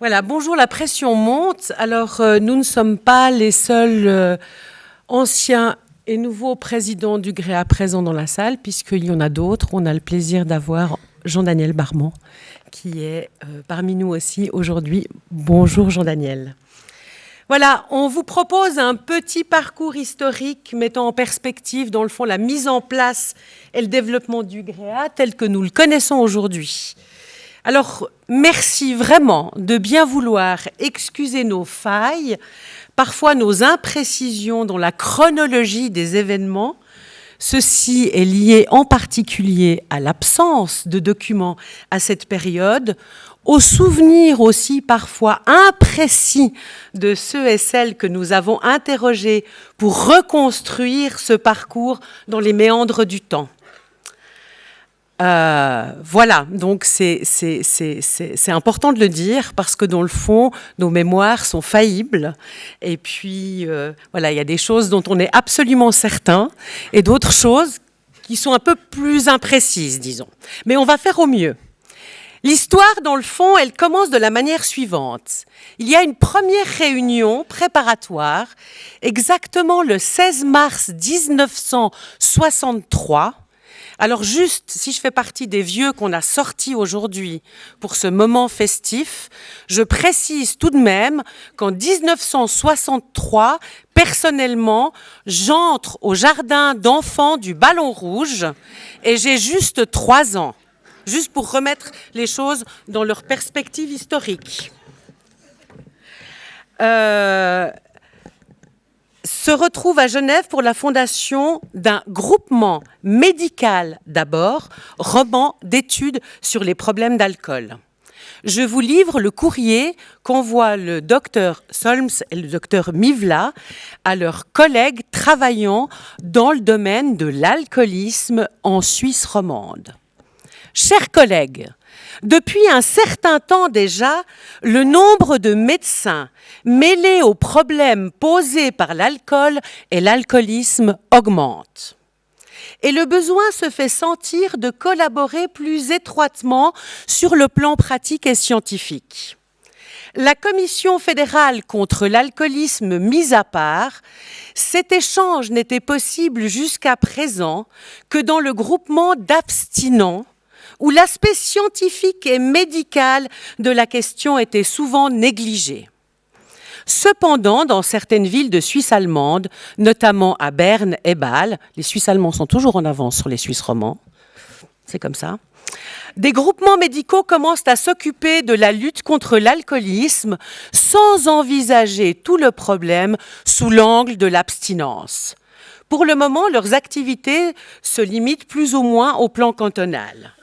Voilà, bonjour, la pression monte. Alors, nous ne sommes pas les seuls anciens et nouveaux présidents du GREA présents dans la salle, puisqu'il y en a d'autres. On a le plaisir d'avoir Jean-Daniel Barmand, qui est parmi nous aussi aujourd'hui. Bonjour Jean-Daniel. Voilà, on vous propose un petit parcours historique mettant en perspective, dans le fond, la mise en place et le développement du GREA tel que nous le connaissons aujourd'hui. Alors, merci vraiment de bien vouloir excuser nos failles, parfois nos imprécisions dans la chronologie des événements. Ceci est lié en particulier à l'absence de documents à cette période, au souvenir aussi parfois imprécis de ceux et celles que nous avons interrogés pour reconstruire ce parcours dans les méandres du temps. Voilà, donc c'est important de le dire parce que dans le fond, nos mémoires sont faillibles et puis voilà, il y a des choses dont on est absolument certain et d'autres choses qui sont un peu plus imprécises, disons. Mais on va faire au mieux. L'histoire, dans le fond, elle commence de la manière suivante. Il y a une première réunion préparatoire, exactement le 16 mars 1963. Alors juste, si je fais partie des vieux qu'on a sortis aujourd'hui pour ce moment festif, je précise tout de même qu'en 1963, personnellement, j'entre au jardin d'enfants du Ballon Rouge et j'ai juste 3 ans, juste pour remettre les choses dans leur perspective historique. Se retrouve à Genève pour la fondation d'un groupement médical d'abord, roman d'études sur les problèmes d'alcool. Je vous livre le courrier qu'envoie le docteur Solms et le docteur Mivla à leurs collègues travaillant dans le domaine de l'alcoolisme en Suisse romande. Chers collègues, depuis un certain temps déjà, le nombre de médecins mêlés aux problèmes posés par l'alcool et l'alcoolisme augmente. Et le besoin se fait sentir de collaborer plus étroitement sur le plan pratique et scientifique. La Commission fédérale contre l'alcoolisme mise à part, cet échange n'était possible jusqu'à présent que dans le groupement d'abstinents, où l'aspect scientifique et médical de la question était souvent négligé. Cependant, dans certaines villes de Suisse allemande, notamment à Berne et Bâle, les Suisses allemands sont toujours en avance sur les Suisses romands, c'est comme ça, des groupements médicaux commencent à s'occuper de la lutte contre l'alcoolisme sans envisager tout le problème sous l'angle de l'abstinence. Pour le moment, leurs activités se limitent plus ou moins au plan cantonal.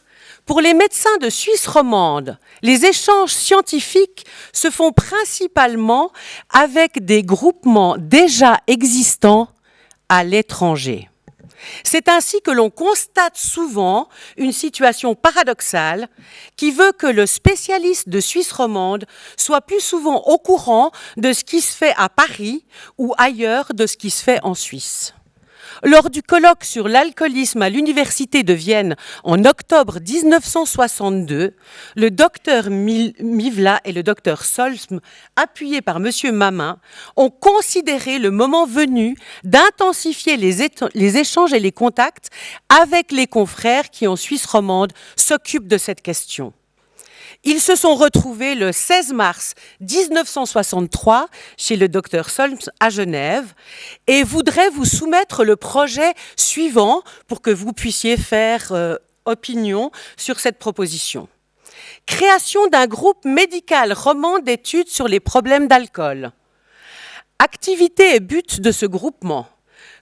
Pour les médecins de Suisse romande, les échanges scientifiques se font principalement avec des groupements déjà existants à l'étranger. C'est ainsi que l'on constate souvent une situation paradoxale qui veut que le spécialiste de Suisse romande soit plus souvent au courant de ce qui se fait à Paris ou ailleurs de ce qui se fait en Suisse. Lors du colloque sur l'alcoolisme à l'Université de Vienne en octobre 1962, le docteur Mivla et le docteur Solms, appuyés par M. Mamin, ont considéré le moment venu d'intensifier les échanges et les contacts avec les confrères qui, en Suisse romande, s'occupent de cette question. Ils se sont retrouvés le 16 mars 1963 chez le docteur Solms à Genève et voudraient vous soumettre le projet suivant pour que vous puissiez faire opinion sur cette proposition. Création d'un groupe médical roman d'études sur les problèmes d'alcool. Activité et but de ce groupement.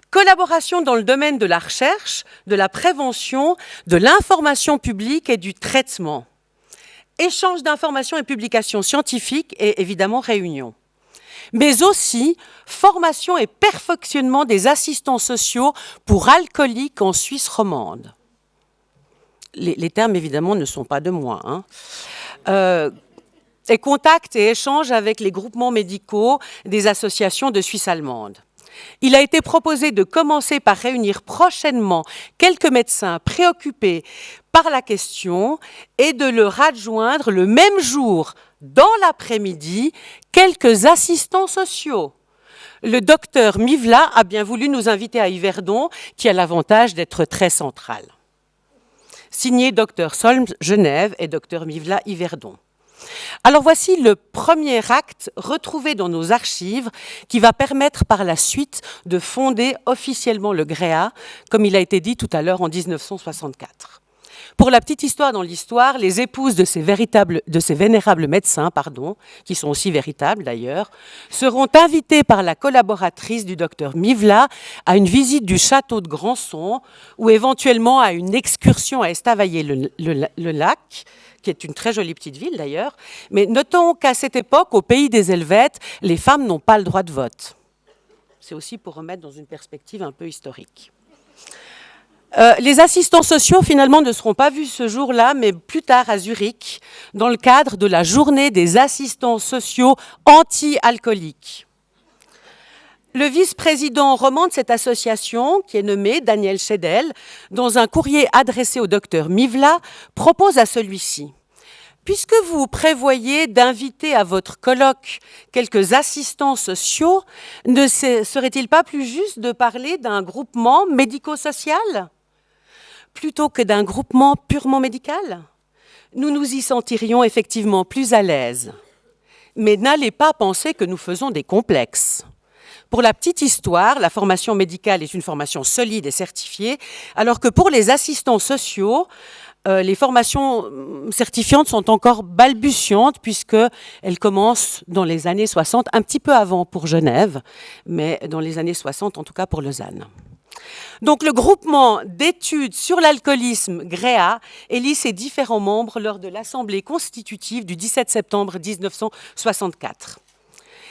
Collaboration dans le domaine de la recherche, de la prévention, de l'information publique et du traitement. Échange d'informations et publications scientifiques et évidemment réunions. Mais aussi formation et perfectionnement des assistants sociaux pour alcooliques en Suisse romande. Les termes évidemment ne sont pas de moi. Et contacts et échanges avec les groupements médicaux des associations de Suisse allemande. Il a été proposé de commencer par réunir prochainement quelques médecins préoccupés par la question et de leur adjoindre le même jour dans l'après-midi, quelques assistants sociaux. Le docteur Mivla a bien voulu nous inviter à Yverdon, qui a l'avantage d'être très central. Signé Dr Solms Genève et Dr Mivla Yverdon. Alors voici le premier acte retrouvé dans nos archives qui va permettre par la suite de fonder officiellement le GREA, comme il a été dit tout à l'heure en 1964. Pour la petite histoire dans l'histoire, les épouses de ces vénérables médecins, qui sont aussi véritables d'ailleurs, seront invitées par la collaboratrice du docteur Mivla à une visite du château de Grandson ou éventuellement à une excursion à Estavayer-le-Lac, qui est une très jolie petite ville d'ailleurs. Mais notons qu'à cette époque, au pays des Helvètes, les femmes n'ont pas le droit de vote. C'est aussi pour remettre dans une perspective un peu historique. Les assistants sociaux, finalement, ne seront pas vus ce jour-là, mais plus tard à Zurich, dans le cadre de la journée des assistants sociaux anti-alcooliques. Le vice-président roman de cette association, qui est nommé Daniel Schedel, dans un courrier adressé au docteur Mivla, propose à celui-ci: puisque vous prévoyez d'inviter à votre colloque quelques assistants sociaux, ne serait-il pas plus juste de parler d'un groupement médico-social plutôt que d'un groupement purement médical? Nous nous y sentirions effectivement plus à l'aise. Mais n'allez pas penser que nous faisons des complexes. Pour la petite histoire, la formation médicale est une formation solide et certifiée, alors que pour les assistants sociaux, les formations certifiantes sont encore balbutiantes puisqu'elles commencent dans les années 60, un petit peu avant pour Genève, mais dans les années 60 en tout cas pour Lausanne. Donc le groupement d'études sur l'alcoolisme GREA élit ses différents membres lors de l'Assemblée constitutive du 17 septembre 1964.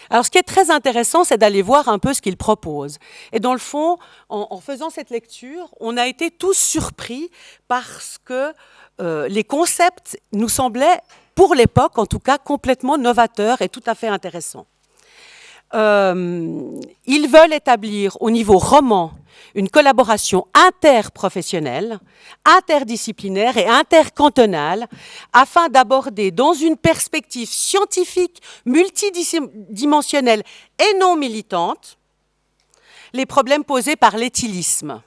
Alors ce qui est très intéressant, c'est d'aller voir un peu ce qu'il propose. Et dans le fond, en faisant cette lecture, on a été tous surpris parce que les concepts nous semblaient, pour l'époque en tout cas, complètement novateurs et tout à fait intéressants. Ils veulent établir au niveau roman une collaboration interprofessionnelle, interdisciplinaire et intercantonale afin d'aborder dans une perspective scientifique, multidimensionnelle et non militante les problèmes posés par l'éthylisme.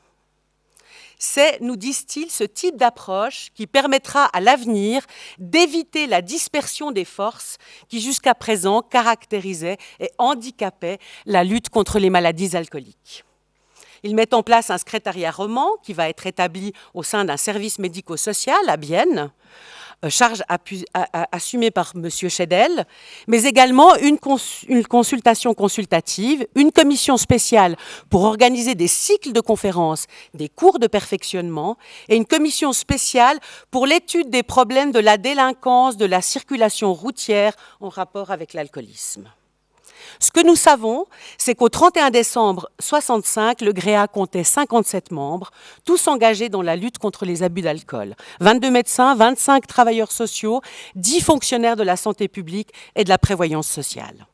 C'est, nous disent-ils, ce type d'approche qui permettra à l'avenir d'éviter la dispersion des forces qui jusqu'à présent caractérisaient et handicapaient la lutte contre les maladies alcooliques. Ils mettent en place un secrétariat roman qui va être établi au sein d'un service médico-social à Bienne, charge assumée par M. Schedel, mais également une consultation consultative, une commission spéciale pour organiser des cycles de conférences, des cours de perfectionnement et une commission spéciale pour l'étude des problèmes de la délinquance, de la circulation routière en rapport avec l'alcoolisme. Ce que nous savons, c'est qu'au 31 décembre 1965, le GREA comptait 57 membres, tous engagés dans la lutte contre les abus d'alcool. 22 médecins, 25 travailleurs sociaux, 10 fonctionnaires de la santé publique et de la prévoyance sociale.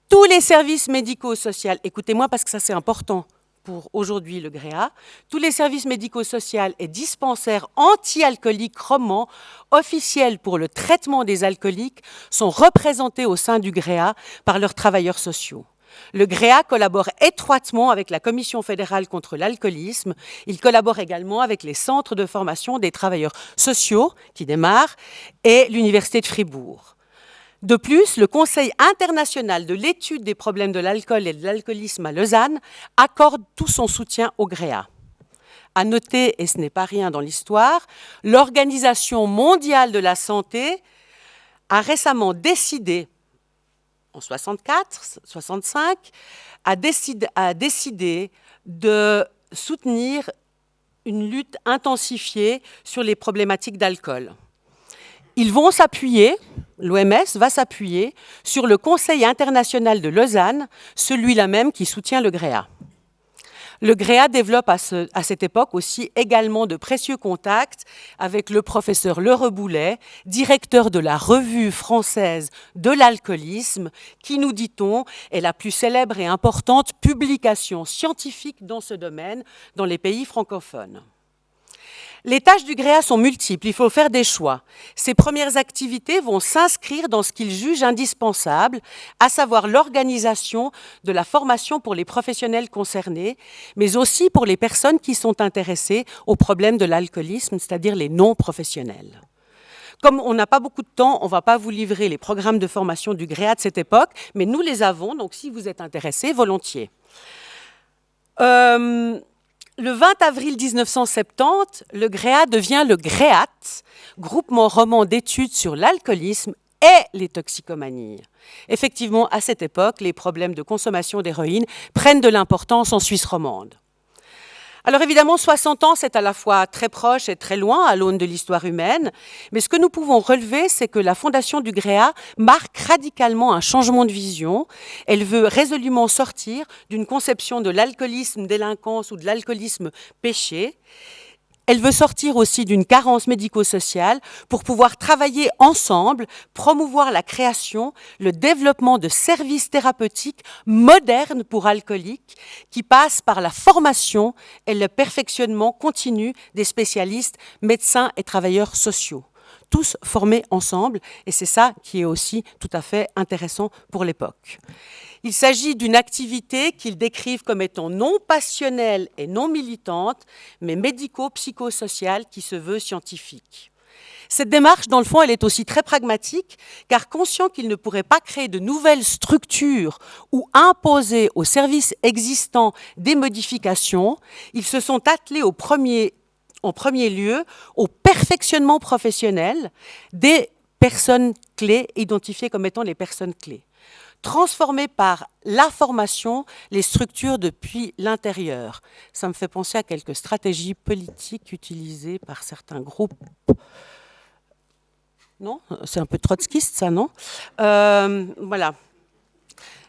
Tous les services médico-sociaux, écoutez-moi parce que ça c'est important pour aujourd'hui le GREA, tous les services médico-sociaux et dispensaires anti-alcooliques romans officiels pour le traitement des alcooliques sont représentés au sein du GREA par leurs travailleurs sociaux. Le GREA collabore étroitement avec la Commission fédérale contre l'alcoolisme. Il collabore également avec les centres de formation des travailleurs sociaux qui démarrent et l'Université de Fribourg. De plus, le Conseil international de l'étude des problèmes de l'alcool et de l'alcoolisme à Lausanne accorde tout son soutien au GREA. À noter, et ce n'est pas rien dans l'histoire, l'Organisation mondiale de la santé a récemment décidé, en 1964-1965, a décidé de soutenir une lutte intensifiée sur les problématiques d'alcool. Ils vont s'appuyer, l'OMS va s'appuyer sur le Conseil international de Lausanne, celui-là même qui soutient le GREA. Le GREA développe à cette époque aussi également de précieux contacts avec le professeur Le Reboulet, directeur de la Revue française de l'alcoolisme, qui, nous dit-on, est la plus célèbre et importante publication scientifique dans ce domaine dans les pays francophones. Les tâches du GREA sont multiples, il faut faire des choix. Ses premières activités vont s'inscrire dans ce qu'il juge indispensable, à savoir l'organisation de la formation pour les professionnels concernés, mais aussi pour les personnes qui sont intéressées au problème de l'alcoolisme, c'est-à-dire les non-professionnels. Comme on n'a pas beaucoup de temps, on ne va pas vous livrer les programmes de formation du GREA de cette époque, mais nous les avons, donc si vous êtes intéressés, volontiers. Le 20 avril 1970, le GREA devient le GREAT, Groupement roman d'études sur l'alcoolisme et les toxicomanies. Effectivement, à cette époque, les problèmes de consommation d'héroïne prennent de l'importance en Suisse romande. Alors évidemment, 60 ans, c'est à la fois très proche et très loin à l'aune de l'histoire humaine, mais ce que nous pouvons relever, c'est que la fondation du GREA marque radicalement un changement de vision. Elle veut résolument sortir d'une conception de l'alcoolisme délinquance ou de l'alcoolisme péché. Elle veut sortir aussi d'une carence médico-sociale pour pouvoir travailler ensemble, promouvoir la création, le développement de services thérapeutiques modernes pour alcooliques qui passent par la formation et le perfectionnement continu des spécialistes, médecins et travailleurs sociaux. Tous formés ensemble, et c'est ça qui est aussi tout à fait intéressant pour l'époque. Il s'agit d'une activité qu'ils décrivent comme étant non passionnelle et non militante, mais médico-psychosociale qui se veut scientifique. Cette démarche, dans le fond, elle est aussi très pragmatique, car conscient qu'ils ne pourraient pas créer de nouvelles structures ou imposer aux services existants des modifications, ils se sont attelés en premier lieu au perfectionnement professionnel des personnes clés, identifiées comme étant les personnes clés. Transformer par la formation les structures depuis l'intérieur. Ça me fait penser à quelques stratégies politiques utilisées par certains groupes. Non ? C'est un peu trotskiste, ça, non ? Voilà.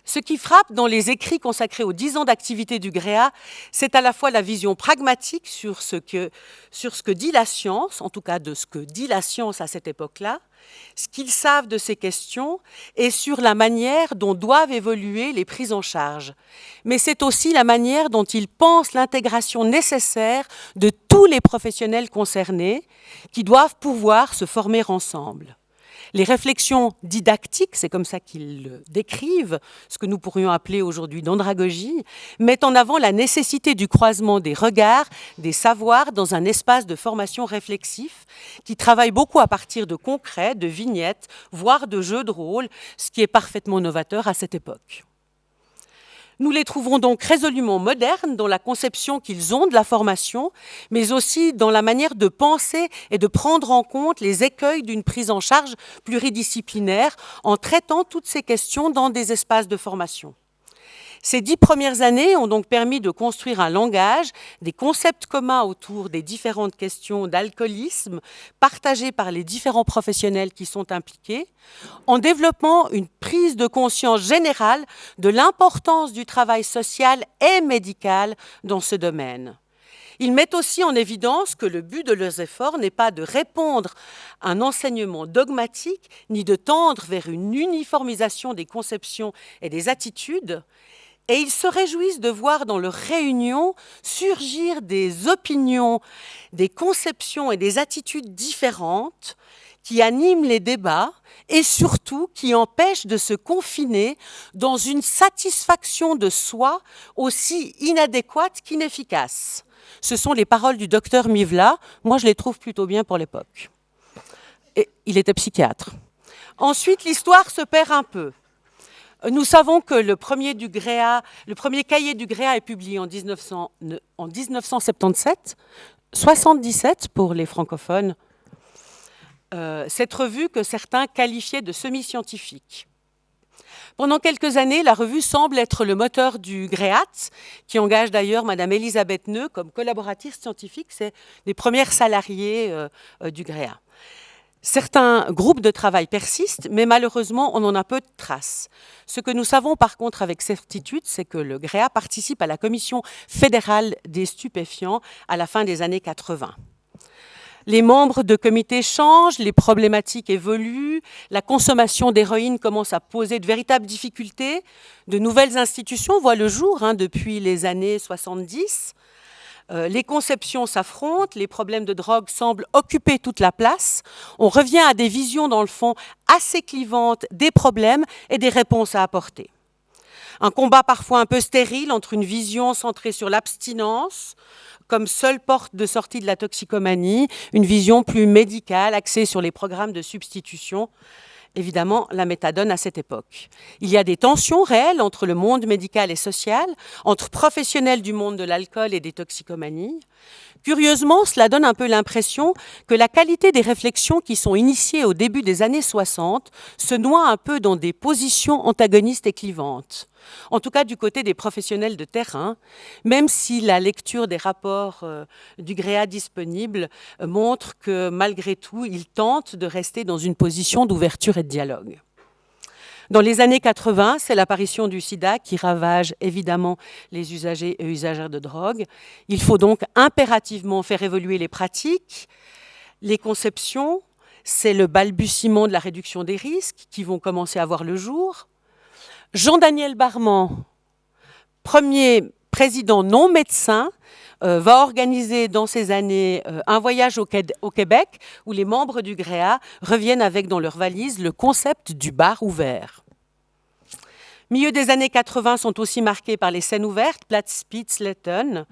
Ce qui frappe dans les écrits consacrés aux 10 ans d'activité du GREA, c'est à la fois la vision pragmatique sur ce que dit la science, en tout cas de ce que dit la science à cette époque-là, ce qu'ils savent de ces questions et sur la manière dont doivent évoluer les prises en charge. Mais c'est aussi la manière dont ils pensent l'intégration nécessaire de tous les professionnels concernés qui doivent pouvoir se former ensemble. Les réflexions didactiques, c'est comme ça qu'ils le décrivent, ce que nous pourrions appeler aujourd'hui d'andragogie, mettent en avant la nécessité du croisement des regards, des savoirs dans un espace de formation réflexif qui travaille beaucoup à partir de concrets, de vignettes, voire de jeux de rôle, ce qui est parfaitement novateur à cette époque. Nous les trouvons donc résolument modernes dans la conception qu'ils ont de la formation, mais aussi dans la manière de penser et de prendre en compte les écueils d'une prise en charge pluridisciplinaire en traitant toutes ces questions dans des espaces de formation. Ces 10 premières années ont donc permis de construire un langage, des concepts communs autour des différentes questions d'alcoolisme, partagés par les différents professionnels qui sont impliqués, en développant une prise de conscience générale de l'importance du travail social et médical dans ce domaine. Ils mettent aussi en évidence que le but de leurs efforts n'est pas de répondre à un enseignement dogmatique, ni de tendre vers une uniformisation des conceptions et des attitudes, et ils se réjouissent de voir dans leurs réunions surgir des opinions, des conceptions et des attitudes différentes qui animent les débats et surtout qui empêchent de se confiner dans une satisfaction de soi aussi inadéquate qu'inefficace. Ce sont les paroles du docteur Mivla. Moi, je les trouve plutôt bien pour l'époque. Et il était psychiatre. Ensuite, l'histoire se perd un peu. Nous savons que le premier cahier du GREA est publié en 1977, 77 pour les francophones. Cette revue que certains qualifiaient de semi-scientifique. Pendant quelques années, la revue semble être le moteur du GREAT, qui engage d'ailleurs Madame Elisabeth Neu comme collaboratrice scientifique. C'est les premières salariées du GREA. Certains groupes de travail persistent, mais malheureusement, on en a peu de traces. Ce que nous savons par contre avec certitude, c'est que le GREA participe à la Commission fédérale des stupéfiants à la fin des années 80. Les membres de comités changent, les problématiques évoluent, la consommation d'héroïne commence à poser de véritables difficultés, de nouvelles institutions voient le jour depuis les années 70. Les conceptions s'affrontent, les problèmes de drogue semblent occuper toute la place. On revient à des visions, dans le fond, assez clivantes des problèmes et des réponses à apporter. Un combat parfois un peu stérile entre une vision centrée sur l'abstinence, comme seule porte de sortie de la toxicomanie, une vision plus médicale, axée sur les programmes de substitution. Évidemment, la méthadone à cette époque. Il y a des tensions réelles entre le monde médical et social, entre professionnels du monde de l'alcool et des toxicomanies. Curieusement, cela donne un peu l'impression que la qualité des réflexions qui sont initiées au début des années 60 se noie un peu dans des positions antagonistes et clivantes. En tout cas, du côté des professionnels de terrain, même si la lecture des rapports du GREA disponibles montre que, malgré tout, ils tentent de rester dans une position d'ouverture et de dialogue. Dans les années 80, c'est l'apparition du sida qui ravage évidemment les usagers et usagères de drogue. Il faut donc impérativement faire évoluer les pratiques, les conceptions. C'est le balbutiement de la réduction des risques qui vont commencer à voir le jour. Jean-Daniel Barman, premier président non médecin, va organiser dans ces années un voyage au Québec où les membres du GREA reviennent avec dans leur valise le concept du bar ouvert. Milieu des années 80 sont aussi marqués par les scènes ouvertes, Platts, Spitz, Letton.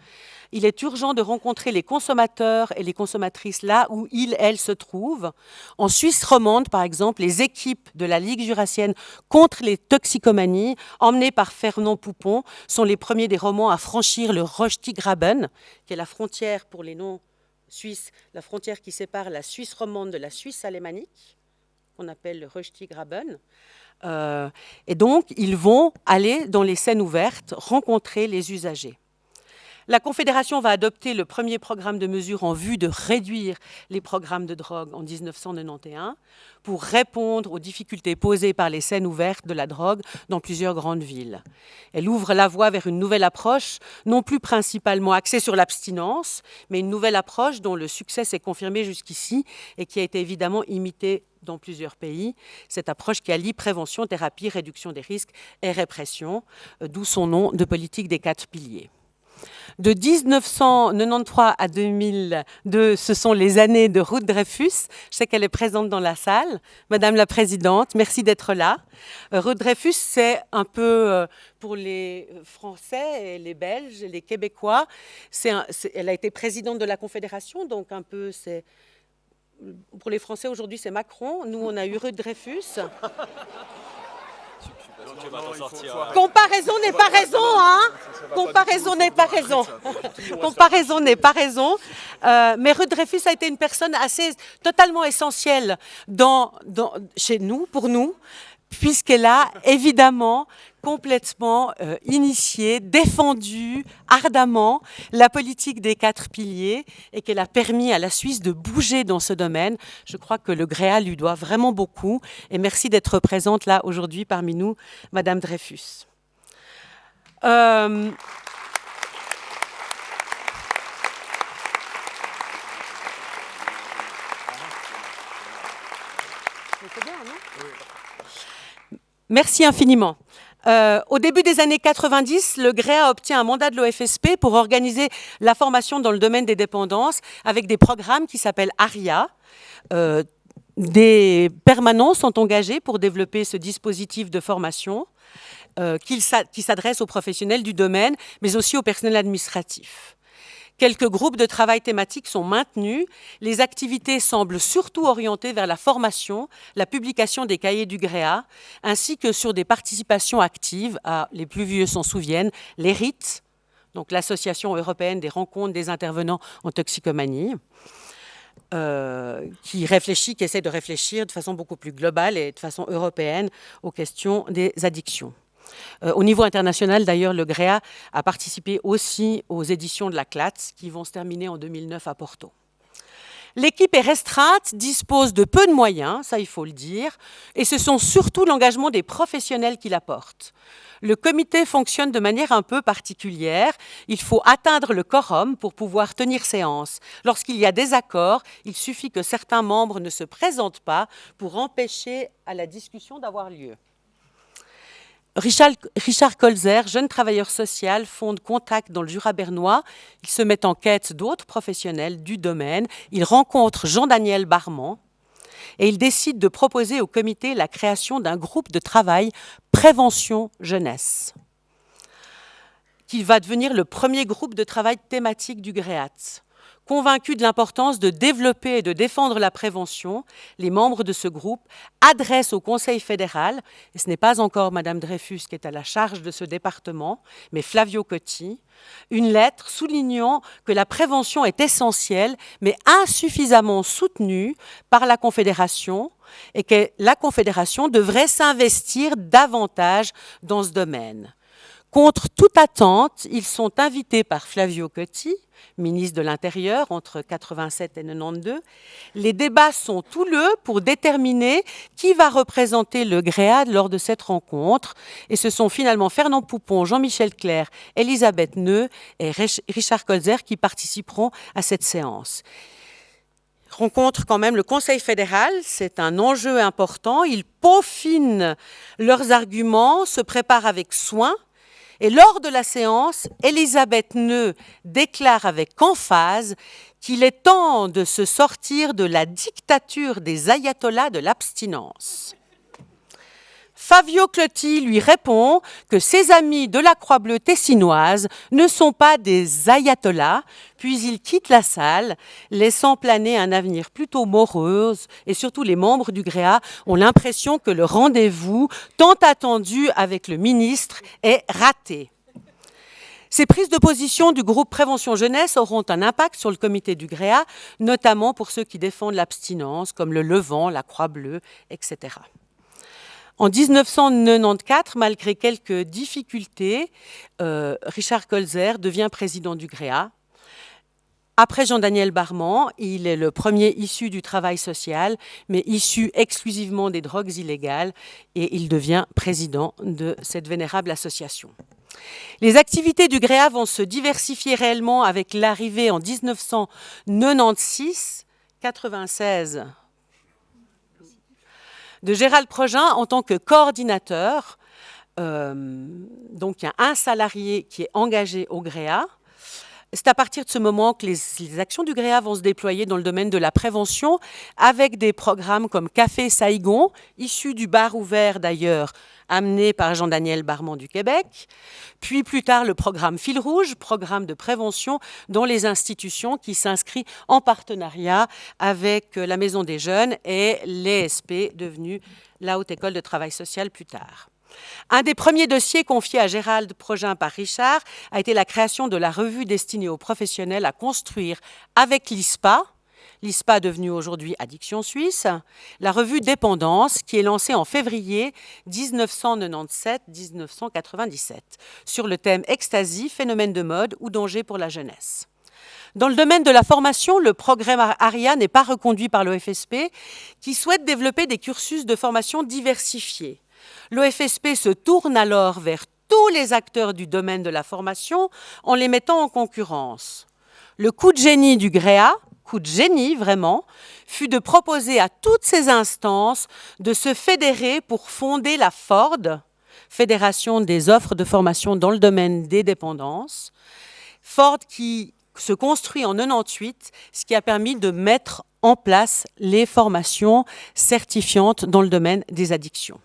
Il est urgent de rencontrer les consommateurs et les consommatrices là où ils, elles se trouvent. En Suisse romande, par exemple, les équipes de la Ligue jurassienne contre les toxicomanies, emmenées par Fernand Poupon, sont les premiers des romans à franchir le Röstigraben, qui est la frontière pour les non-suisses, la frontière qui sépare la Suisse romande de la Suisse alémanique, qu'on appelle le Röstigraben. Et donc, ils vont aller dans les scènes ouvertes, rencontrer les usagers. La Confédération va adopter le premier programme de mesures en vue de réduire les programmes de drogue en 1991 pour répondre aux difficultés posées par les scènes ouvertes de la drogue dans plusieurs grandes villes. Elle ouvre la voie vers une nouvelle approche, non plus principalement axée sur l'abstinence, mais une nouvelle approche dont le succès s'est confirmé jusqu'ici et qui a été évidemment imitée dans plusieurs pays, cette approche qui allie prévention, thérapie, réduction des risques et répression, d'où son nom de politique des 4 piliers. De 1993 à 2002, ce sont les années de Ruth Dreyfus. Je sais qu'elle est présente dans la salle. Madame la Présidente, merci d'être là. Ruth Dreyfus, c'est un peu pour les Français, et les Belges, et les Québécois. Elle a été présidente de la Confédération, donc un peu c'est... Pour les Français, aujourd'hui, c'est Macron. Nous, on a eu Ruth Dreyfus. Comparaison n'est pas raison, hein. Comparaison n'est pas raison. Comparaison n'est pas raison. Mais Ruth Dreyfus a été une personne totalement essentielle chez nous, pour nous, puisqu'elle a évidemment complètement initié, défendu ardemment la politique des 4 piliers et qu'elle a permis à la Suisse de bouger dans ce domaine. Je crois que le GREA lui doit vraiment beaucoup. Et merci d'être présente là aujourd'hui parmi nous, Madame Dreyfus. Merci infiniment. Au début des années 90, le GREA obtient un mandat de l'OFSP pour organiser la formation dans le domaine des dépendances avec des programmes qui s'appellent ARIA. Des permanents sont engagés pour développer ce dispositif de formation qui s'adresse aux professionnels du domaine, mais aussi au personnel administratif. Quelques groupes de travail thématiques sont maintenus. Les activités semblent surtout orientées vers la formation, la publication des cahiers du GREA, ainsi que sur des participations actives à, les plus vieux s'en souviennent, les RIT, donc l'Association européenne des rencontres des intervenants en toxicomanie, qui essaie de réfléchir de façon beaucoup plus globale et de façon européenne aux questions des addictions. Au niveau international, d'ailleurs, le GREA a participé aussi aux éditions de la CLATS qui vont se terminer en 2009 à Porto. L'équipe est restreinte, dispose de peu de moyens, ça il faut le dire, et ce sont surtout l'engagement des professionnels qui l'apportent. Le comité fonctionne de manière un peu particulière. Il faut atteindre le quorum pour pouvoir tenir séance. Lorsqu'il y a désaccord, il suffit que certains membres ne se présentent pas pour empêcher à la discussion d'avoir lieu. Richard Colzer, jeune travailleur social, fonde Contact dans le Jura bernois. Il se met en quête d'autres professionnels du domaine. Il rencontre Jean-Daniel Barman et il décide de proposer au comité la création d'un groupe de travail prévention jeunesse, qui va devenir le premier groupe de travail thématique du GREAT. Convaincus de l'importance de développer et de défendre la prévention, les membres de ce groupe adressent au Conseil fédéral, et ce n'est pas encore Madame Dreyfus qui est à la charge de ce département, mais Flavio Cotti, une lettre soulignant que la prévention est essentielle, mais insuffisamment soutenue par la Confédération, et que la Confédération devrait s'investir davantage dans ce domaine. Contre toute attente, ils sont invités par Flavio Cotti, ministre de l'Intérieur, entre 87 et 92. Les débats sont houleux pour déterminer qui va représenter le GREAD lors de cette rencontre. Et ce sont finalement Fernand Poupon, Jean-Michel Clerc, Elisabeth Neu et Richard Colzer qui participeront à cette séance. Rencontre quand même le Conseil fédéral, c'est un enjeu important. Ils peaufinent leurs arguments, se préparent avec soin. Et lors de la séance, Elisabeth Neu déclare avec emphase qu'il est temps de se sortir de la dictature des ayatollahs de l'abstinence. Flavio Cotti lui répond que ses amis de la Croix-Bleue tessinoise ne sont pas des ayatollahs, puis il quitte la salle, laissant planer un avenir plutôt morose, et surtout les membres du GREA ont l'impression que le rendez-vous tant attendu avec le ministre est raté. Ces prises de position du groupe Prévention Jeunesse auront un impact sur le comité du GREA, notamment pour ceux qui défendent l'abstinence, comme le Levant, la Croix-Bleue, etc. En 1994, malgré quelques difficultés, Richard Colzer devient président du GREA. Après Jean-Daniel Barman, il est le premier issu du travail social, mais issu exclusivement des drogues illégales, et il devient président de cette vénérable association. Les activités du GREA vont se diversifier réellement avec l'arrivée en 1996 de Gérald Progin en tant que coordinateur. Donc il y a un salarié qui est engagé au GREA. C'est à partir de ce moment que les actions du GREA vont se déployer dans le domaine de la prévention avec des programmes comme Café Saigon, issu du bar ouvert d'ailleurs, amené par Jean-Daniel Barman du Québec, puis plus tard le programme Fil Rouge, programme de prévention dans les institutions qui s'inscrit en partenariat avec la Maison des Jeunes et l'ESP, devenue la Haute École de Travail Social plus tard. Un des premiers dossiers confiés à Gérald Progin par Richard a été la création de la revue destinée aux professionnels à construire avec l'ISPA, l'ISPA devenue aujourd'hui Addiction Suisse, la revue Dépendance qui est lancée en février 1997-1997 sur le thème Ecstasy, phénomène de mode ou danger pour la jeunesse. Dans le domaine de la formation, le programme ARIA n'est pas reconduit par l'OFSP qui souhaite développer des cursus de formation diversifiés. L'OFSP se tourne alors vers tous les acteurs du domaine de la formation en les mettant en concurrence. Le coup de génie du GREA, coup de génie vraiment, fut de proposer à toutes ces instances de se fédérer pour fonder la FORD, Fédération des offres de formation dans le domaine des dépendances. FORD qui se construit en 98, ce qui a permis de mettre en place les formations certifiantes dans le domaine des addictions.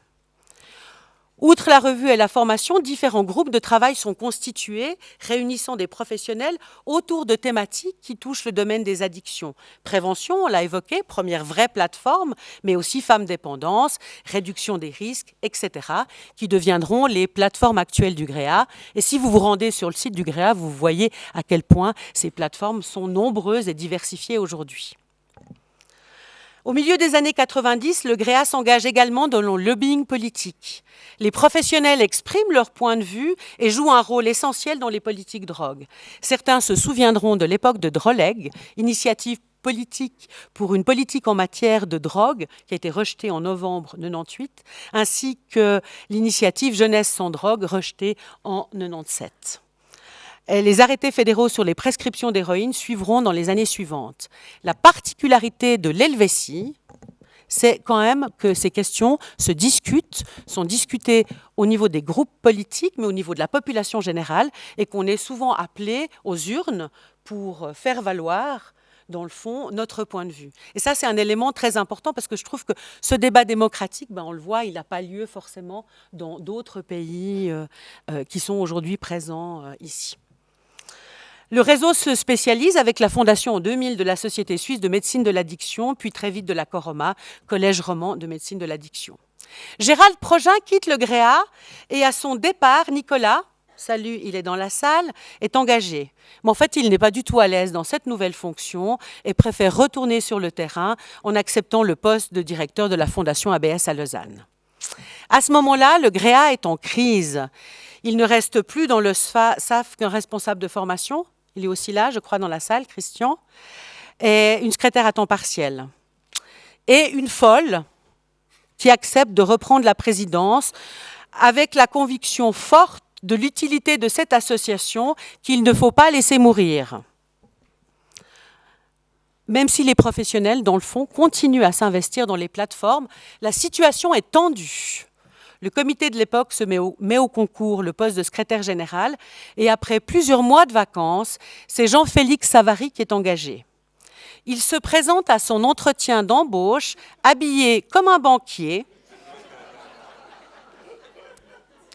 Outre la revue et la formation, différents groupes de travail sont constitués, réunissant des professionnels autour de thématiques qui touchent le domaine des addictions. Prévention, on l'a évoqué, première vraie plateforme, mais aussi femmes dépendance, réduction des risques, etc., qui deviendront les plateformes actuelles du GREA. Et si vous vous rendez sur le site du GREA, vous voyez à quel point ces plateformes sont nombreuses et diversifiées aujourd'hui. Au milieu des années 90, le GREA s'engage également dans le lobbying politique. Les professionnels expriment leur point de vue et jouent un rôle essentiel dans les politiques drogue. Certains se souviendront de l'époque de Droleg, initiative politique pour une politique en matière de drogue qui a été rejetée en novembre 98, ainsi que l'initiative Jeunesse sans drogue rejetée en 97. Les arrêtés fédéraux sur les prescriptions d'héroïne suivront dans les années suivantes. La particularité de l'Helvétie, c'est quand même que ces questions se discutent, sont discutées au niveau des groupes politiques, mais au niveau de la population générale, et qu'on est souvent appelé aux urnes pour faire valoir, dans le fond, notre point de vue. Et ça, c'est un élément très important parce que je trouve que ce débat démocratique, on le voit, il n'a pas lieu forcément dans d'autres pays qui sont aujourd'hui présents ici. Le réseau se spécialise avec la fondation en 2000 de la Société suisse de médecine de l'addiction, puis très vite de la Coroma, Collège roman de médecine de l'addiction. Gérald Progin quitte le GREA et à son départ, Nicolas, salut, il est dans la salle, est engagé. Mais en fait, il n'est pas du tout à l'aise dans cette nouvelle fonction et préfère retourner sur le terrain en acceptant le poste de directeur de la Fondation ABS à Lausanne. À ce moment-là, le GREA est en crise. Il ne reste plus dans le SAF qu'un responsable de formation. Il est aussi là, je crois, dans la salle, Christian, et une secrétaire à temps partiel. Et une folle qui accepte de reprendre la présidence avec la conviction forte de l'utilité de cette association qu'il ne faut pas laisser mourir. Même si les professionnels, dans le fond, continuent à s'investir dans les plateformes, la situation est tendue. Le comité de l'époque se met au concours le poste de secrétaire général et après plusieurs mois de vacances, c'est Jean-Félix Savary qui est engagé. Il se présente à son entretien d'embauche habillé comme un banquier.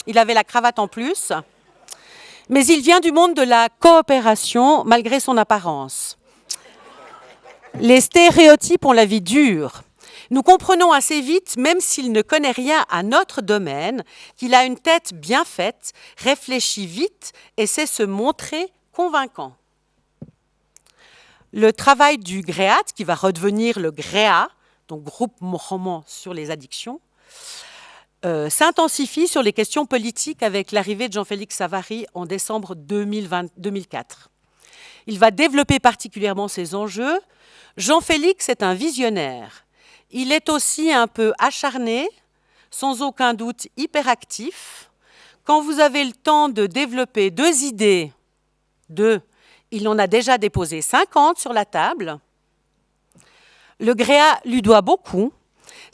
Il avait la cravate en plus, mais il vient du monde de la coopération malgré son apparence. Les stéréotypes ont la vie dure. Nous comprenons assez vite, même s'il ne connaît rien à notre domaine, qu'il a une tête bien faite, réfléchit vite et sait se montrer convaincant. Le travail du GREAT, qui va redevenir le GREA, donc groupe roman sur les addictions, s'intensifie sur les questions politiques avec l'arrivée de Jean-Félix Savary en décembre 2004. Il va développer particulièrement ses enjeux. Jean-Félix est un visionnaire. Il est aussi un peu acharné, sans aucun doute hyperactif. Quand vous avez le temps de développer 2 idées, il en a déjà déposé 50 sur la table. Le GREA lui doit beaucoup.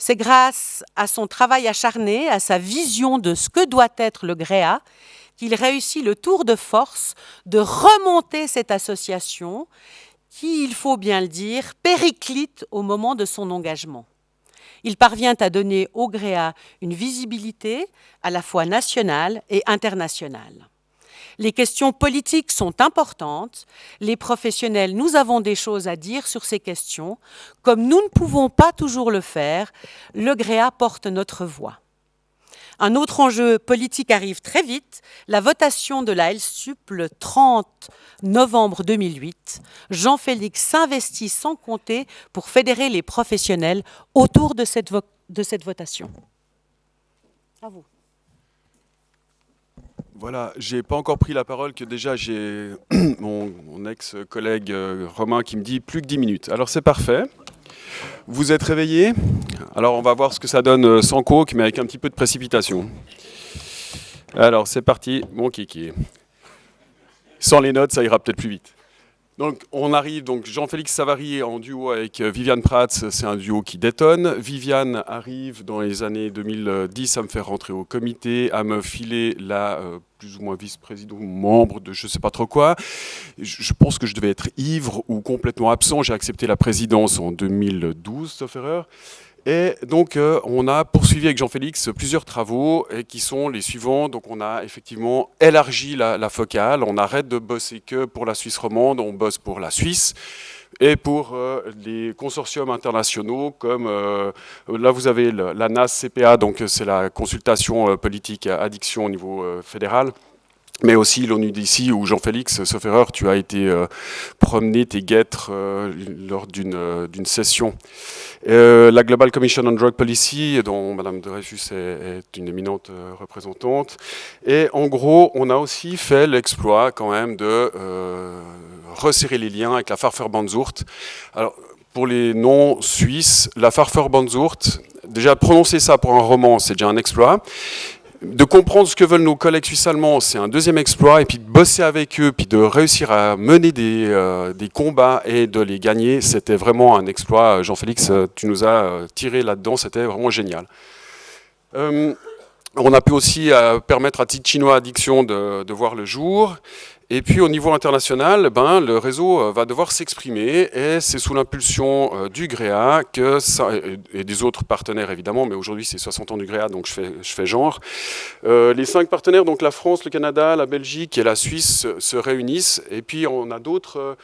C'est grâce à son travail acharné, à sa vision de ce que doit être le GREA, qu'il réussit le tour de force de remonter cette association qui, il faut bien le dire, périclite au moment de son engagement. Il parvient à donner au GREA une visibilité à la fois nationale et internationale. Les questions politiques sont importantes. Les professionnels, nous avons des choses à dire sur ces questions. Comme nous ne pouvons pas toujours le faire, le GREA porte notre voix. Un autre enjeu politique arrive très vite, la votation de la LSUP le 30 novembre 2008. Jean-Félix s'investit sans compter pour fédérer les professionnels autour de cette votation. À vous. Voilà, j'ai pas encore pris la parole que déjà j'ai mon ex-collègue Romain qui me dit plus que 10 minutes. Alors c'est parfait. Vous êtes réveillés? Alors on va voir ce que ça donne sans coke, mais avec un petit peu de précipitation. Alors c'est parti, mon kiki. Sans les notes, ça ira peut-être plus vite. Donc on arrive, donc Jean-Félix Savary en duo avec Viviane Prats, c'est un duo qui détonne. Viviane arrive dans les années 2010 à me faire rentrer au comité, à me filer la plus ou moins vice-président, membre de je ne sais pas trop quoi. Je pense que je devais être ivre ou complètement absent. J'ai accepté la présidence en 2012, sauf erreur. Et donc, on a poursuivi avec Jean-Félix plusieurs travaux qui sont les suivants. Donc, on a effectivement élargi la focale. On arrête de bosser que pour la Suisse romande, on bosse pour la Suisse et pour les consortiums internationaux comme là vous avez la NAS-CPA, donc c'est la consultation politique addiction au niveau fédéral. Mais aussi l'ONU-DC où Jean-Félix, sauf erreur, tu as été promener tes guêtres lors d'une session. La Global Commission on Drug Policy, dont Madame Dreyfus est une éminente représentante. Et en gros, on a aussi fait l'exploit quand même de resserrer les liens avec la Pfafferbandsurt. Alors, pour les non-suisses, la Pfafferbandsurt, déjà prononcer ça pour un roman, c'est déjà un exploit. De comprendre ce que veulent nos collègues suisses-allemands, c'est un deuxième exploit, et puis de bosser avec eux, puis de réussir à mener des combats et de les gagner, c'était vraiment un exploit. Jean-Félix, tu nous as tiré là-dedans, c'était vraiment génial. On a pu aussi permettre à Ticino Addiction de voir le jour. Et puis au niveau international, le réseau va devoir s'exprimer et c'est sous l'impulsion du GREA et des autres partenaires évidemment, mais aujourd'hui c'est 60 ans du GREA donc je fais genre. Les 5 partenaires, donc la France, le Canada, la Belgique et la Suisse se réunissent et puis on a d'autres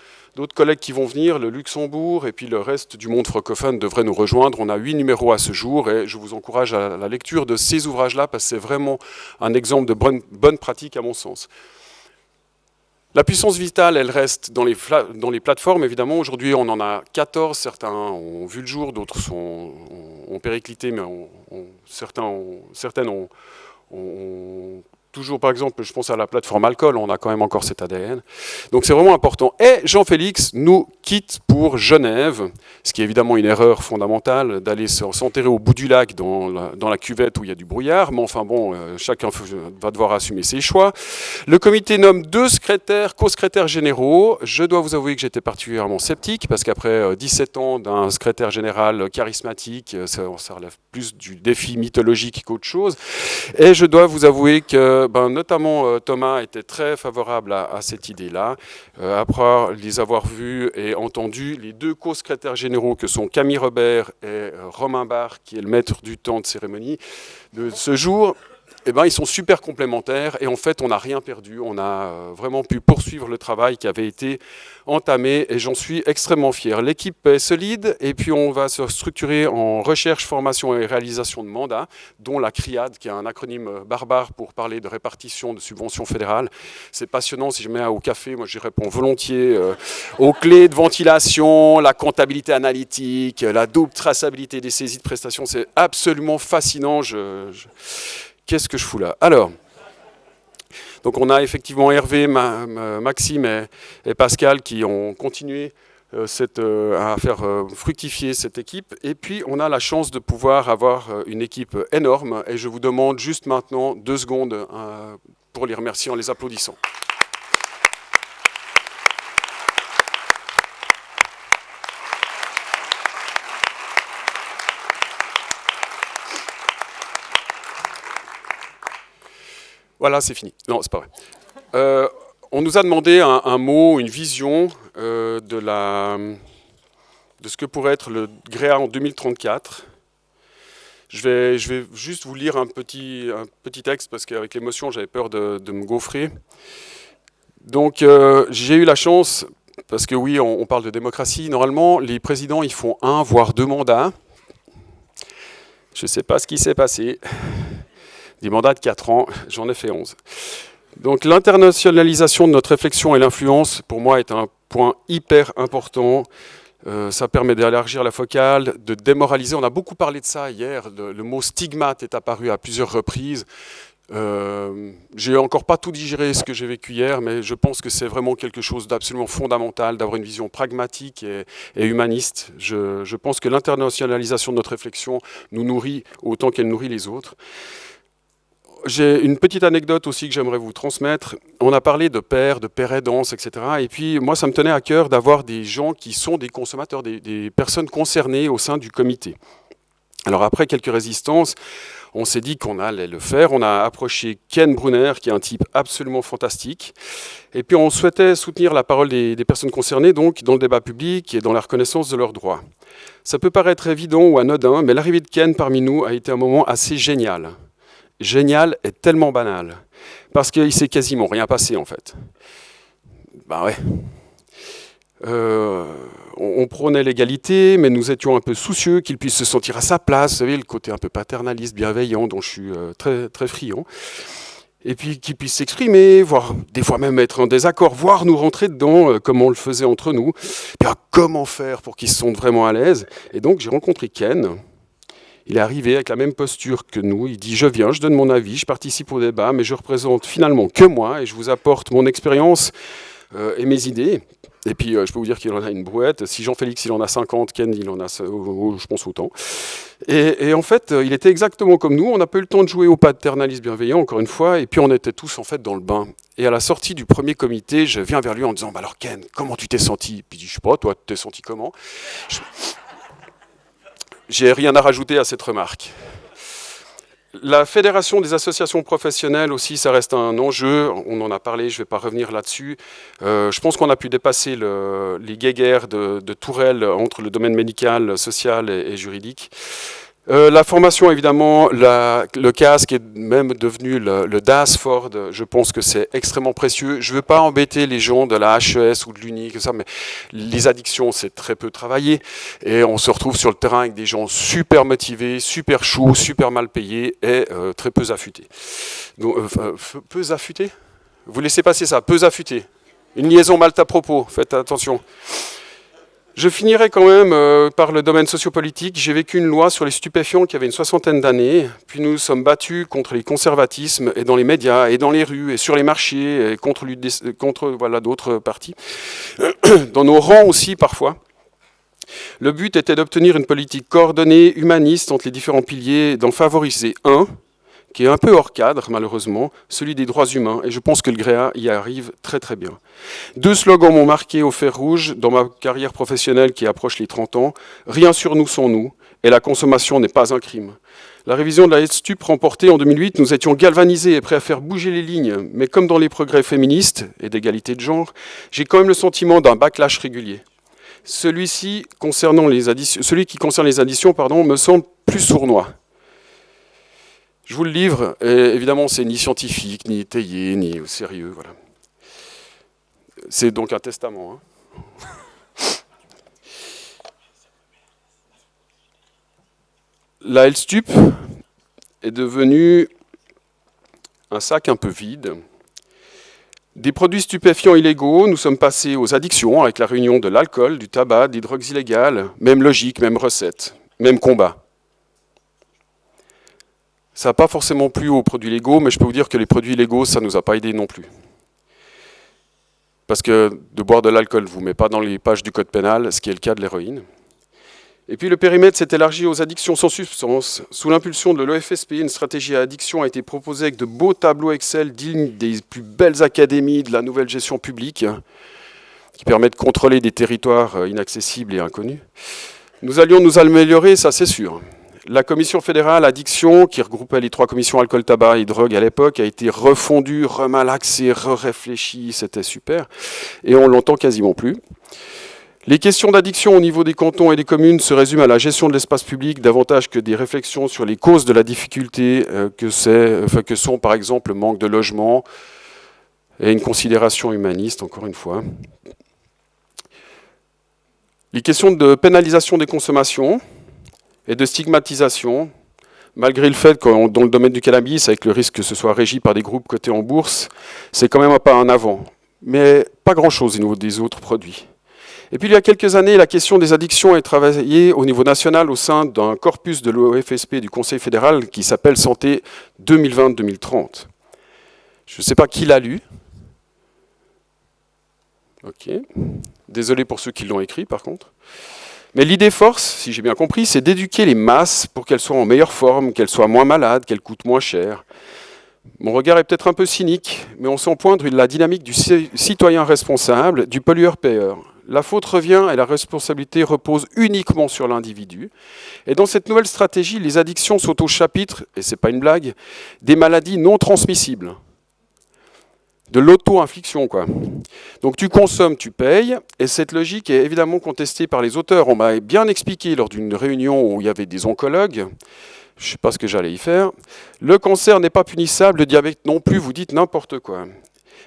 collègues qui vont venir, le Luxembourg et puis le reste du monde francophone devrait nous rejoindre. On a 8 numéros à ce jour et je vous encourage à la lecture de ces ouvrages-là parce que c'est vraiment un exemple de bonne pratique à mon sens. La puissance vitale, elle reste dans les plateformes, évidemment. Aujourd'hui, on en a 14. Certains ont vu le jour, d'autres ont périclité, mais certaines ont toujours, par exemple, je pense à la plateforme alcool, on a quand même encore cet ADN. Donc c'est vraiment important. Et Jean-Félix nous quitte pour Genève, ce qui est évidemment une erreur fondamentale, d'aller s'enterrer au bout du lac dans la cuvette où il y a du brouillard. Mais enfin bon, chacun va devoir assumer ses choix. Le comité nomme 2 co-secrétaires généraux. Je dois vous avouer que j'étais particulièrement sceptique, parce qu'après 17 ans d'un secrétaire général charismatique, ça relève plus du défi mythologique qu'autre chose. Et je dois vous avouer que notamment Thomas était très favorable à cette idée-là. Après les avoir vus et entendus, les 2 co-secrétaires généraux que sont Camille Robert et Romain Barre, qui est le maître du temps de cérémonie de ce jour, ils sont super complémentaires et en fait on n'a rien perdu, on a vraiment pu poursuivre le travail qui avait été entamé et j'en suis extrêmement fier. L'équipe est solide et puis on va se structurer en recherche, formation et réalisation de mandats, dont la CRIAD, qui est un acronyme barbare pour parler de répartition de subventions fédérales. C'est passionnant, si je mets au café, moi j'y réponds volontiers, aux clés de ventilation, la comptabilité analytique, la double traçabilité des saisies de prestations, c'est absolument fascinant. Qu'est-ce que je fous là? Alors, donc on a effectivement Hervé, Maxime et Pascal qui ont continué à faire fructifier cette équipe. Et puis on a la chance de pouvoir avoir une équipe énorme. Et je vous demande juste maintenant 2 secondes pour les remercier en les applaudissant. Voilà, c'est fini. Non, c'est pas vrai. On nous a demandé un mot, une vision de ce que pourrait être le GREA en 2034. Je vais juste vous lire un petit texte parce qu'avec l'émotion, j'avais peur de me gaufrer. Donc, j'ai eu la chance, parce que oui, on parle de démocratie. Normalement, les présidents, ils font 1 voire 2 mandats. Je ne sais pas ce qui s'est passé. Des mandats de 4 ans, j'en ai fait 11. Donc l'internationalisation de notre réflexion et l'influence, pour moi, est un point hyper important. Ça permet d'élargir la focale, de démoraliser. On a beaucoup parlé de ça hier. Le mot stigmate est apparu à plusieurs reprises. J'ai encore pas tout digéré ce que j'ai vécu hier, mais je pense que c'est vraiment quelque chose d'absolument fondamental, d'avoir une vision pragmatique et humaniste. Je pense que l'internationalisation de notre réflexion nous nourrit autant qu'elle nourrit les autres. J'ai une petite anecdote aussi que j'aimerais vous transmettre. On a parlé de pères aidances, etc. Et puis, moi, ça me tenait à cœur d'avoir des gens qui sont des consommateurs, des personnes concernées au sein du comité. Alors, après quelques résistances, on s'est dit qu'on allait le faire. On a approché Ken Brunner, qui est un type absolument fantastique. Et puis, on souhaitait soutenir la parole des personnes concernées, donc, dans le débat public et dans la reconnaissance de leurs droits. Ça peut paraître évident ou anodin, mais l'arrivée de Ken parmi nous a été un moment assez génial. Génial est tellement banal, parce qu'il ne s'est quasiment rien passé en fait. Ouais. On prônait l'égalité, mais nous étions un peu soucieux qu'il puisse se sentir à sa place, vous savez, le côté un peu paternaliste, bienveillant, dont je suis très, très friand. Et puis qu'il puisse s'exprimer, voire des fois même être en désaccord, voire nous rentrer dedans, comme on le faisait entre nous. Et comment faire pour qu'ils se sentent vraiment à l'aise? Et donc j'ai rencontré Ken. Il est arrivé avec la même posture que nous. Il dit « Je viens, je donne mon avis, je participe au débat, mais je représente finalement que moi et je vous apporte mon expérience et mes idées. » Et puis, je peux vous dire qu'il en a une brouette. Si Jean-Félix, il en a 50, Ken, il en a, je pense, autant. Et en fait, il était exactement comme nous. On n'a pas eu le temps de jouer au paternalisme bienveillant, encore une fois. Et puis, on était tous, en fait, dans le bain. Et à la sortie du premier comité, je viens vers lui en disant, bah alors Ken, comment tu t'es senti? Puis il dit, je sais pas, toi, tu t'es senti comment? J'ai rien à rajouter à cette remarque. La fédération des associations professionnelles aussi, ça reste un enjeu. On en a parlé, je ne vais pas revenir là-dessus. Je pense qu'on a pu dépasser les guéguerres de tourelles entre le domaine médical, social et juridique. La formation, évidemment, le casque est même devenu le DAS Ford. Je pense que c'est extrêmement précieux. Je ne veux pas embêter les gens de la HES ou de l'Uni, mais les addictions, c'est très peu travaillé. Et on se retrouve sur le terrain avec des gens super motivés, super chauds, super mal payés et très peu affûtés. Donc, peu affûtés? Vous laissez passer ça, peu affûtés. Une liaison mal à propos, faites attention. Je finirai quand même par le domaine sociopolitique. J'ai vécu une loi sur les stupéfiants qui avait une 60aine d'années, puis nous sommes battus contre les conservatismes et dans les médias et dans les rues et sur les marchés et contre voilà, d'autres partis, dans nos rangs aussi parfois. Le but était d'obtenir une politique coordonnée, humaniste entre les différents piliers, d'en favoriser un, qui est un peu hors cadre, malheureusement, celui des droits humains, et je pense que le GREA y arrive très très bien. 2 slogans m'ont marqué au fer rouge dans ma carrière professionnelle qui approche les 30 ans. Rien sur nous sans nous, et la consommation n'est pas un crime. La révision de la STUP remportée en 2008, nous étions galvanisés et prêts à faire bouger les lignes, mais comme dans les progrès féministes et d'égalité de genre, j'ai quand même le sentiment d'un backlash régulier. Celui qui concerne les additions, me semble plus sournois. Je vous le livre, et évidemment, c'est ni scientifique, ni étayé, ni sérieux, voilà. C'est donc un testament. La LSTUP est devenue un sac un peu vide. Des produits stupéfiants illégaux, nous sommes passés aux addictions avec la réunion de l'alcool, du tabac, des drogues illégales, même logique, même recette, même combat. Ça n'a pas forcément plu aux produits légaux, mais je peux vous dire que les produits légaux, ça ne nous a pas aidés non plus. Parce que de boire de l'alcool ne vous met pas dans les pages du code pénal, ce qui est le cas de l'héroïne. Et puis le périmètre s'est élargi aux addictions sans substance. Sous l'impulsion de l'OFSP, une stratégie à addiction a été proposée avec de beaux tableaux Excel dignes des plus belles académies de la nouvelle gestion publique, qui permet de contrôler des territoires inaccessibles et inconnus. Nous allions nous améliorer, ça c'est sûr. La commission fédérale addiction, qui regroupait les 3 commissions alcool, tabac et drogue à l'époque, a été refondue, remalaxée, réfléchie, c'était super. Et on l'entend quasiment plus. Les questions d'addiction au niveau des cantons et des communes se résument à la gestion de l'espace public davantage que des réflexions sur les causes de la difficulté que sont par exemple le manque de logement et une considération humaniste, encore une fois. Les questions de pénalisation des consommations et de stigmatisation, malgré le fait que dans le domaine du cannabis, avec le risque que ce soit régi par des groupes cotés en bourse, c'est quand même un pas en avant. Mais pas grand-chose au niveau des autres produits. Et puis il y a quelques années, la question des addictions est travaillée au niveau national au sein d'un corpus de l'OFSP du Conseil fédéral qui s'appelle Santé 2020-2030. Je ne sais pas qui l'a lu. Ok. Désolé pour ceux qui l'ont écrit par contre. Mais l'idée force, si j'ai bien compris, c'est d'éduquer les masses pour qu'elles soient en meilleure forme, qu'elles soient moins malades, qu'elles coûtent moins cher. Mon regard est peut-être un peu cynique, mais on sent poindre la dynamique du citoyen responsable, du pollueur-payeur. La faute revient et la responsabilité repose uniquement sur l'individu. Et dans cette nouvelle stratégie, les addictions sont au chapitre, et ce n'est pas une blague, des maladies non transmissibles. De l'auto-infliction, quoi. Donc tu consommes, tu payes, et cette logique est évidemment contestée par les auteurs. On m'a bien expliqué lors d'une réunion où il y avait des oncologues, je ne sais pas ce que j'allais y faire, le cancer n'est pas punissable, le diabète non plus, vous dites n'importe quoi.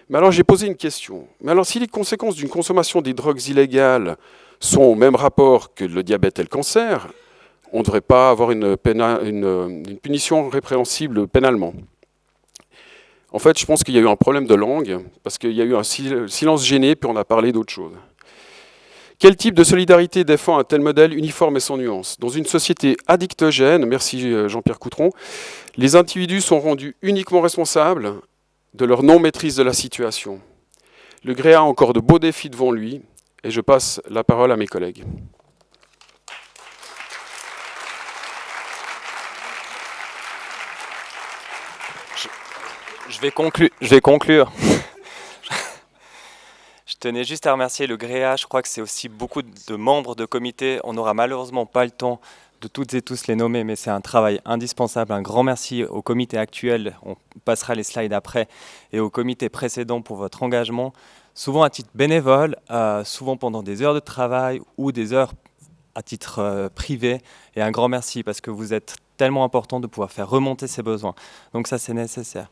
Mais alors j'ai posé une question. Mais alors si les conséquences d'une consommation des drogues illégales sont au même rapport que le diabète et le cancer, on ne devrait pas avoir une punition répréhensible pénalement. En fait, je pense qu'il y a eu un problème de langue, parce qu'il y a eu un silence gêné, puis on a parlé d'autre chose. Quel type de solidarité défend un tel modèle uniforme et sans nuance? Dans une société addictogène, merci Jean-Pierre Coutron, les individus sont rendus uniquement responsables de leur non-maîtrise de la situation. Le GREA a encore de beaux défis devant lui, et je passe la parole à mes collègues. Je vais conclure. Je tenais juste à remercier le GREA. Je crois que c'est aussi beaucoup de membres de comité. On n'aura malheureusement pas le temps de toutes et tous les nommer, mais c'est un travail indispensable. Un grand merci au comité actuel, on passera les slides après, et au comité précédent pour votre engagement, souvent à titre bénévole, souvent pendant des heures de travail ou des heures à titre privé. Et un grand merci parce que vous êtes tellement important de pouvoir faire remonter ces besoins. Donc ça, c'est nécessaire.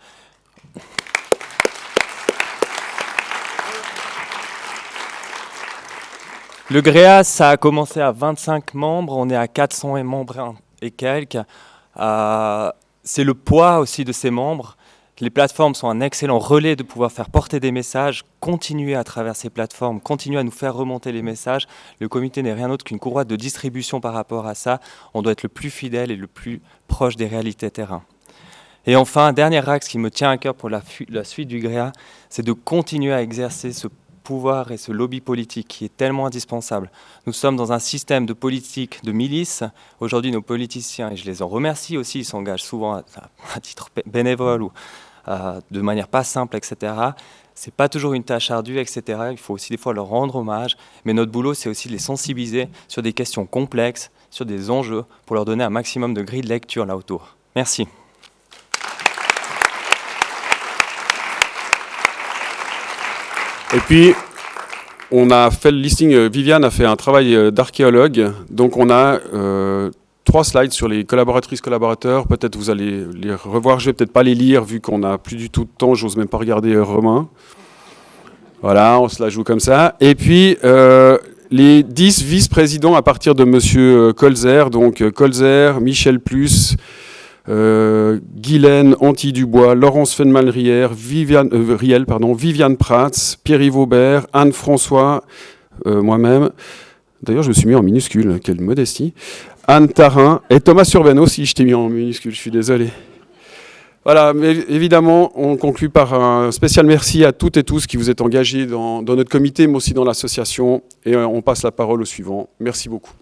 Le GREA, ça a commencé à 25 membres, on est à 400 membres et quelques. C'est le poids aussi de ces membres. Les plateformes sont un excellent relais de pouvoir faire porter des messages, continuer à travers ces plateformes, continuer à nous faire remonter les messages. Le comité n'est rien d'autre qu'une courroie de distribution par rapport à ça. On doit être le plus fidèle et le plus proche des réalités terrain. Et enfin, un dernier axe qui me tient à cœur pour la suite du GREA, c'est de continuer à exercer ce pouvoir et ce lobby politique qui est tellement indispensable. Nous sommes dans un système de politique de milice. Aujourd'hui, nos politiciens, et je les en remercie aussi, ils s'engagent souvent à titre bénévole ou de manière pas simple, etc. C'est pas toujours une tâche ardue, etc. Il faut aussi des fois leur rendre hommage. Mais notre boulot, c'est aussi de les sensibiliser sur des questions complexes, sur des enjeux, pour leur donner un maximum de grilles de lecture là autour. Merci. Et puis, on a fait le listing, Viviane a fait un travail d'archéologue, donc on a 3 slides sur les collaboratrices, collaborateurs, peut-être vous allez les revoir, je vais peut-être pas les lire vu qu'on n'a plus du tout de temps, j'ose même pas regarder Romain. Voilà, on se la joue comme ça. Et puis, les 10 vice-présidents à partir de Monsieur Colzer, donc Colzer, Michel Plus, Guylaine Anti-Dubois, Laurence Fenmal-Riel, Viviane Prats, Pierre-Yves Aubert, Anne-François, moi-même. D'ailleurs, je me suis mis en minuscule, quelle modestie. Anne Tarin et Thomas Surben aussi, je t'ai mis en minuscule, je suis désolé. Voilà, mais évidemment, on conclut par un spécial merci à toutes et tous qui vous êtes engagés dans notre comité, mais aussi dans l'association. Et on passe la parole au suivant. Merci beaucoup.